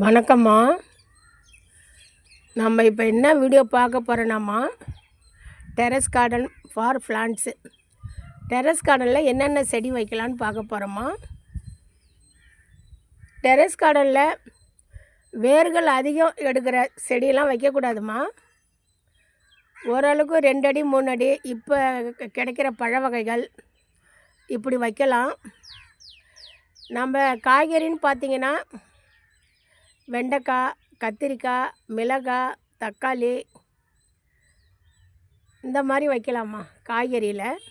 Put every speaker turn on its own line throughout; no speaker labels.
வணக்கம்மா. நம்ம இப்போ என்ன வீடியோ பார்க்க போகிறோன்னாம்மா, terrace garden for plants. Terrace கார்டனில் என்னென்ன செடி வைக்கலான்னு பார்க்க போகிறோம்மா. டெரஸ் கார்டனில் வேர்கள் அதிகம் எடுக்கிற செடியெல்லாம் வைக்கக்கூடாதுமா. ஓரளவுக்கு 2 அடி 3 அடி இப்போ கிடைக்கிற பழ வகைகள் இப்படி வைக்கலாம். நம்ம காய்கறின்னு பார்த்திங்கன்னா வெண்டைக்காய், கத்திரிக்காய், மிளகாய், தக்காளி இந்த மாதிரி வைக்கலாமா. காய்கறியில்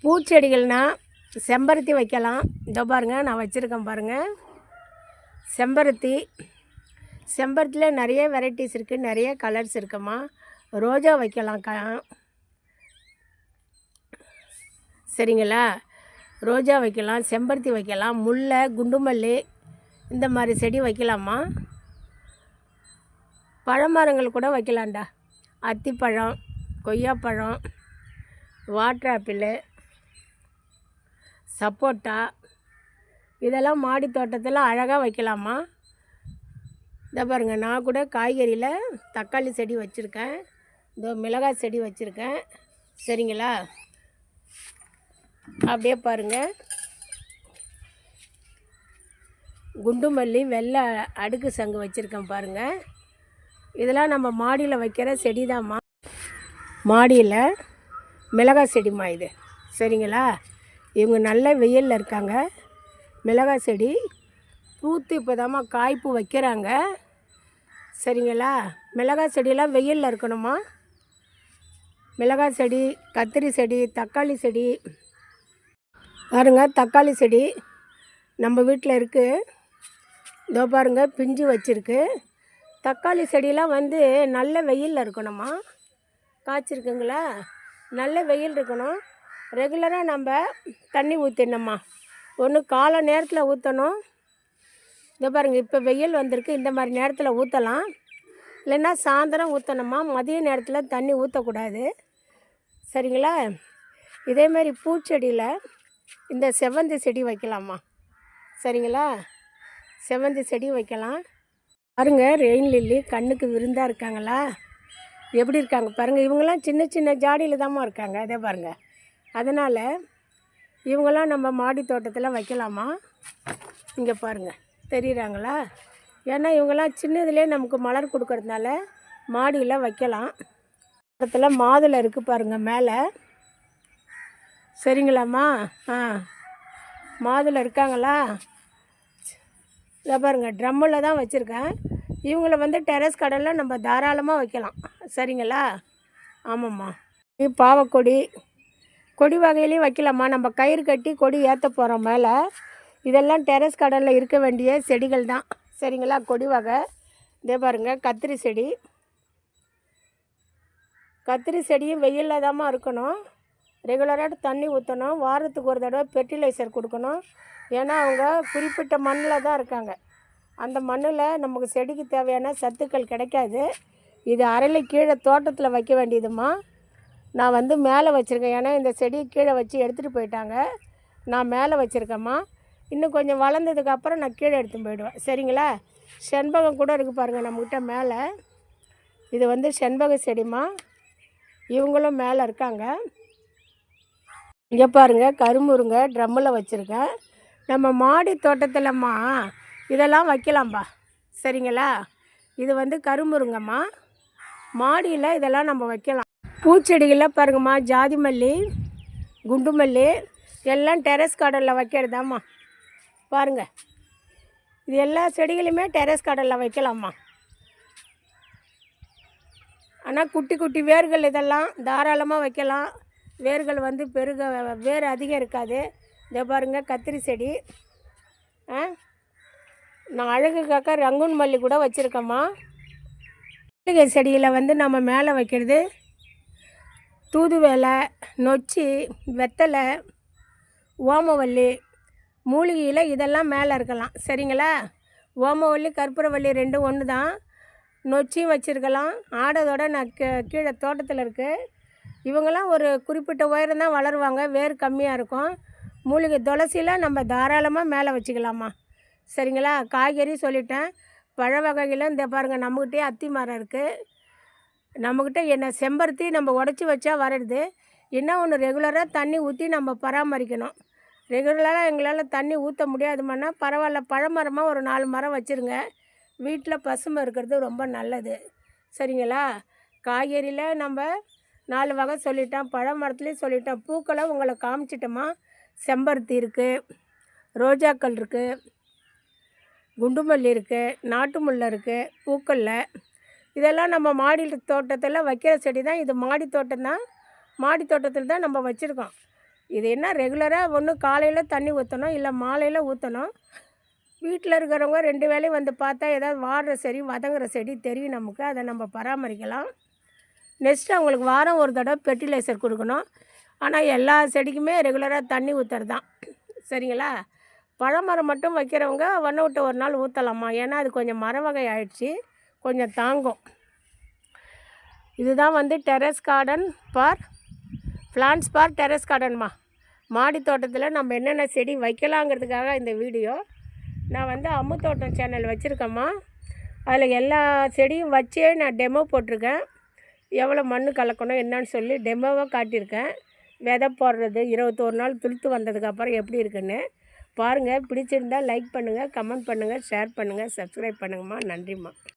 பூச்செடிகள்னால் செம்பருத்தி வைக்கலாம். இதோ பாருங்கள், நான் வச்சுருக்கேன் பாருங்கள். செம்பருத்தியில் நிறைய வெரைட்டிஸ் இருக்குது, நிறைய கலர்ஸ் இருக்குமா. ரோஜா வைக்கலாம் சரிங்களா. ரோஜா வைக்கலாம், செம்பருத்தி வைக்கலாம், முல்லை, குண்டுமல்லி இந்த மாதிரி செடி வைக்கலாமா. பழமரங்கள் கூட வைக்கலாம்டா. அத்திப்பழம், கொய்யாப்பழம், வாட்டர் ஆப்பிள், சப்போட்டா இதெல்லாம் மாடி தோட்டத்தில் அழகாக வைக்கலாமா. இதை பாருங்கள், நான் கூட காய்கறியில் தக்காளி செடி வச்சுருக்கேன், இதோ மிளகாய் செடி வச்சுருக்கேன் சரிங்களா. அப்படியே பாருங்கள், குண்டுமல்லி, வெள்ளை அடுக்கு சங்கு வச்சுருக்கேன் பாருங்கள். இதெல்லாம் நம்ம மாடியில் வைக்கிற செடி தான்மா. மாடியில் மிளகாய் செடிமா இது சரிங்களா. இவங்க நல்ல வெயிலில் இருக்காங்க. மிளகாய் செடி பூத்து இப்போதாம்மா காய்ப்பு வைக்கிறாங்க சரிங்களா. மிளகாய் செடியெல்லாம் வெயிலில் இருக்கணுமா. மிளகாய் செடி, கத்திரி செடி, தக்காளி செடி பாருங்கள். தக்காளி செடி நம்ம வீட்டில் இருக்குது. இதோ பாருங்கள், பிஞ்சு வச்சுருக்கு. தக்காளி செடியெலாம் வந்து நல்ல வெயிலில் இருக்கணுமா. காய்ச்சிருக்குங்களா, நல்ல வெயில் இருக்கணும். ரெகுலராக நம்ம தண்ணி ஊற்றிடணும்மா. ஒன்று காலை நேரத்தில் ஊற்றணும். இதோ பாருங்கள், இப்போ வெயில் வந்திருக்கு, இந்த மாதிரி நேரத்தில் ஊற்றலாம். இல்லைன்னா சாயந்தரம் ஊற்றணுமா. மதிய நேரத்தில் தண்ணி ஊற்றக்கூடாது சரிங்களா. இதேமாரி பூச்செடியில் இந்த செவ்வந்தி செடி வைக்கலாமா சரிங்களா. செவ்வந்தி செடி வைக்கலாம். பாருங்கள், ரெயின் லில்லி கண்ணுக்கு விருந்தாக இருக்காங்களா, எப்படி இருக்காங்க பாருங்கள். இவங்கெல்லாம் சின்ன சின்ன ஜாடியில் தாம்மா இருக்காங்க. அதே பாருங்கள். அதனால் இவங்களாம் நம்ம மாடி தோட்டத்தில் வைக்கலாமா. இங்கே பாருங்கள், தெரியுறாங்களா. ஏன்னா இவங்கெல்லாம் சின்னதுலேயே நமக்கு மலர் கொடுக்கறதுனால மாடியில் வைக்கலாம். இடத்துல மாதுளை இருக்குது பாருங்கள் மேலே சரிங்களாம்மா. மாதுளை இருக்காங்களா. இதை பாருங்கள், ட்ரம்மில் தான் வச்சுருக்கேன். இவங்கள வந்து டெரஸ் கார்டனில் நம்ம தாராளமாக வைக்கலாம் சரிங்களா. ஆமாம்மா. பாவக்கொடி, கொடி வகையிலையும் வைக்கலாமா. நம்ம கயிறு கட்டி கொடி ஏற்ற போகிறோம் மேலே. இதெல்லாம் டெரஸ் கார்டனில் இருக்க வேண்டிய செடிகள் தான் சரிங்களா. கொடி வகை. இதே பாருங்கள், கத்திரி செடியும் வெயிலில் தாம்மா இருக்கணும். ரெகுலராக தண்ணி ஊற்றணும். வாரத்துக்கு ஒரு தடவை ஃபெர்டிலைசர் கொடுக்கணும். ஏன்னா அவங்க குறிப்பிட்ட மண்ணில் தான் இருக்காங்க. அந்த மண்ணில் நமக்கு செடிக்கு தேவையான சத்துக்கள் கிடைக்காது. இது அரளி கீழே தோட்டத்தில் வைக்க வேண்டியதுமா. நான் வந்து மேலே வச்சுருக்கேன். ஏன்னா இந்த செடி கீழே வச்சு எடுத்துகிட்டு போயிட்டாங்க. நான் மேலே வச்சுருக்கேம்மா. இன்னும் கொஞ்சம் வளர்ந்ததுக்கப்புறம் நான் கீழே எடுத்துன்னு போயிடுவேன் சரிங்களா. செண்பகம் கூட இருக்குது பாருங்கள் நம்மக்கிட்ட மேலே. இது வந்து செண்பக செடிமா. இவங்களும் மேலே இருக்காங்க. இங்கே பாருங்கள், கருமுருங்கை ட்ரம்மில் வச்சுருக்கேன். நம்ம மாடி தோட்டத்தில்மா இதெல்லாம் வைக்கலாம்பா சரிங்களா. இது வந்து கருமுருங்கம்மா. மாடியில் இதெல்லாம் நம்ம வைக்கலாம். பூச்செடிகளில் பாருங்கம்மா, ஜாதி மல்லி, குண்டு மல்லி எல்லாம் டெரஸ் கார்டனில் வைக்கிறதாம்மா. பாருங்கள், இது எல்லா செடிகளுமே டெரஸ் கார்டனில் வைக்கலாம்மா. ஆனால் குட்டி குட்டி வேர்கள் இதெல்லாம் தாராளமாக வைக்கலாம். வேர்கள் வந்து வேர் அதிகம் இருக்காது. இதை பாருங்கள், கத்திரி செடி. நான் அழகுக்காக ரங்கூன் மல்லி கூட வச்சுருக்கேம்மா. மல்லிகை செடியில் வந்து நம்ம மேலே வைக்கிறது தூதுவளை, நொச்சி, வெத்தலை, ஓமவல்லி, மூலிகையில் இதெல்லாம் மேலே இருக்கலாம் சரிங்களா. ஓமவல்லி, கற்பூரவல்லி ரெண்டும் ஒன்று தான். நொச்சியும் வச்சுருக்கலாம். ஆடதோட நான் கீழே தோட்டத்தில் இருக்குது. இவங்கெல்லாம் ஒரு குறிப்பிட்ட உயரம் தான் வளருவாங்க, வேர் கம்மியாக இருக்கும். மூலிகை துளசியில் நம்ம தாராளமாக மேலே வச்சுக்கலாமா. சரிங்களா. காய்கறி சொல்லிட்டேன். பழ வகைகளில் இந்த பாருங்கள், நம்மக்கிட்டே அத்தி மரம் இருக்குது. நம்மக்கிட்ட என்ன செம்பருத்தி நம்ம உடச்சி வச்சா வர்றது. என்ன ஒன்று, ரெகுலராக தண்ணி ஊற்றி நம்ம பராமரிக்கணும். ரெகுலராக எங்களால் தண்ணி ஊற்ற முடியாதுமானா பரவாயில்ல, பழமரமாக ஒரு 4 மரம் வச்சுருங்க. வீட்டில் பசுமை இருக்கிறது ரொம்ப நல்லது. சரிங்களா. காய்கறியில் நம்ம 4 வகை சொல்லிட்டோம். பழ மரத்துலேயும் சொல்லிட்டோம். பூக்களை உங்களை காமிச்சிட்டோமா. செம்பருத்தி இருக்குது, ரோஜாக்கள் இருக்குது, குண்டுமல்லி இருக்குது, நாட்டு முல்லை இருக்குது. பூக்களில் இதெல்லாம் நம்ம மாடி தோட்டத்தில் வைக்கிற செடி தான். இது மாடி தோட்டம் தான். மாடி தோட்டத்தில் தான் நம்ம வச்சுருக்கோம். இது என்ன, ரெகுலராக ஒன்று காலையில் தண்ணி ஊற்றணும், இல்லை மாலையில் ஊற்றணும். வீட்டில் இருக்கிறவங்க 2 வேளையும் வந்து பார்த்தா ஏதாவது வாடுற செடி, வதங்குற செடி தெரியும் நமக்கு. அதை நம்ம பராமரிக்கலாம். நெக்ஸ்ட்டு அவங்களுக்கு வாரம் ஒரு தடவை ஃபெர்டிலைசர் கொடுக்கணும். ஆனால் எல்லா செடிக்குமே ரெகுலராக தண்ணி ஊற்றுறது தான். சரிங்களா. பழமரம் மட்டும் வைக்கிறவங்க ஒன்று விட்டு ஒரு நாள் ஊற்றலாமா. ஏன்னா அது கொஞ்சம் மர வகை ஆயிடுச்சு, கொஞ்சம் தாங்கும். இதுதான் வந்து terrace garden for plants for terrace கார்டன்மா. மாடி தோட்டத்தில் நம்ம என்னென்ன செடி வைக்கலாங்கிறதுக்காக இந்த வீடியோ. நான் வந்து அம்மு தோட்டம் சேனல் வச்சுருக்கேம்மா. அதில் எல்லா செடியும் வச்சே நான் டெமோ போட்டிருக்கேன். எவ்வளோ மண் கலக்கணும் என்னன்னு சொல்லி டெமோவாக காட்டியிருக்கேன். விதை போடுறது 21 நாள் துளுத்து வந்ததுக்கப்புறம் எப்படி இருக்குன்னு பாருங்கள். பிடிச்சிருந்தால் லைக் பண்ணுங்கள், கமெண்ட் பண்ணுங்கள், ஷேர் பண்ணுங்கள், சப்ஸ்கிரைப் பண்ணுங்கம்மா. நன்றிம்மா.